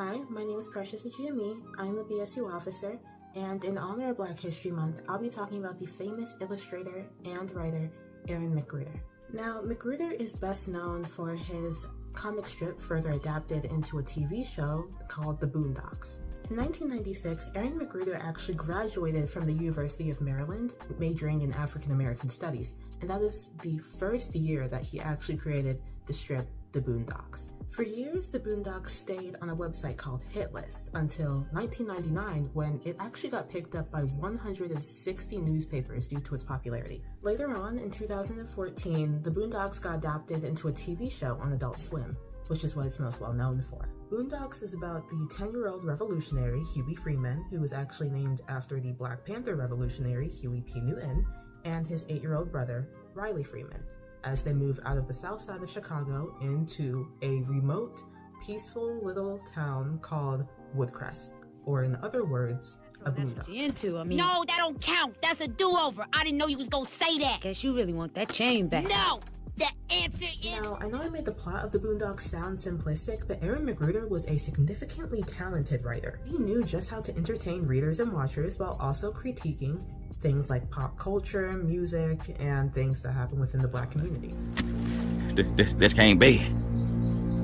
Hi, my name is Precious Ajiami. I'm a BSU officer, and in honor of Black History Month, I'll be talking about the famous illustrator and writer Arron Mcgruder. Now, Mcgruder is best known for his comic strip further adapted into a TV show called The Boondocks. In 1996, Arron Mcgruder actually graduated from the University of Maryland, majoring in African American Studies, and that is the first year that he actually created the strip The Boondocks. For years, The Boondocks stayed on a website called Hitlist until 1999, when it actually got picked up by 160 newspapers due to its popularity. Later on, in 2014, The Boondocks got adapted into a TV show on Adult Swim, which is what it's most well known for. Boondocks is about the 10-year-old revolutionary Huey Freeman, who was actually named after the Black Panther revolutionary Huey P. Newton, and his 8-year-old brother, Riley Freeman, as they move out of the south side of Chicago into a remote, peaceful little town called Woodcrest, or in other words, a boondock. That's what you're into, I mean. No, that don't count. That's a do-over. I didn't know you was gonna say that. Guess you really want that chain back. No! The answer is... Now, I know I made the plot of The Boondocks sound simplistic, but Arron Mcgruder was a significantly talented writer. He knew just how to entertain readers and watchers while also critiquing things like pop culture, music, and things that happen within the Black community. This can't be.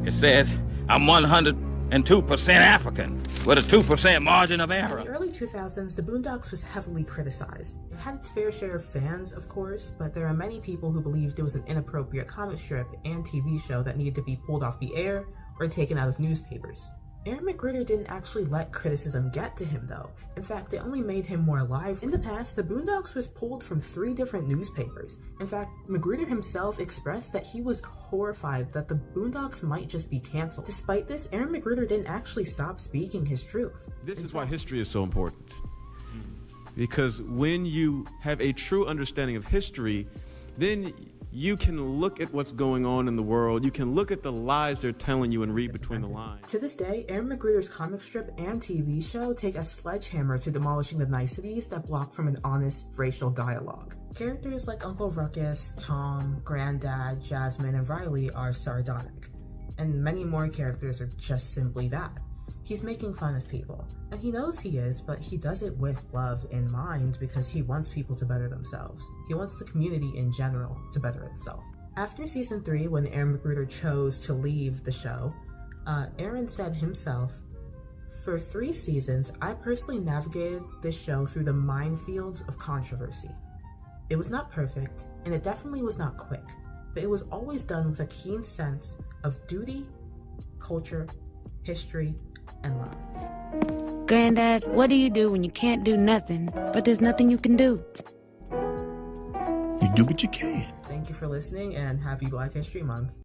It says I'm 102% African with a 2% margin of error. In the early 2000s, The Boondocks was heavily criticized. It had its fair share of fans, of course, but there are many people who believed it was an inappropriate comic strip and TV show that needed to be pulled off the air or taken out of newspapers. Arron Mcgruder didn't actually let criticism get to him, though. In fact, it only made him more alive. In the past, The Boondocks was pulled from 3 different newspapers. In fact, Mcgruder himself expressed that he was horrified that The Boondocks might just be canceled. Despite this, Arron Mcgruder didn't actually stop speaking his truth. This is why history is so important. Because when you have a true understanding of history, then you can look at what's going on in the world, you can look at the lies they're telling you and read between the lines. To this day, Arron Mcgruder's comic strip and TV show take a sledgehammer to demolishing the niceties that block from an honest racial dialogue. Characters like Uncle Ruckus, Tom, Granddad, Jasmine, and Riley are sardonic, and many more characters are just simply that. He's making fun of people, and he knows he is, but he does it with love in mind because he wants people to better themselves. He wants the community in general to better itself. After season 3, when Arron Mcgruder chose to leave the show, Arron said himself, "For 3 seasons, I personally navigated this show through the minefields of controversy. It was not perfect, and it definitely was not quick, but it was always done with a keen sense of duty, culture, history, and love." Granddad, what do you do when you can't do nothing, but there's nothing you can do? You do what you can. Thank you for listening, and happy Black History Month.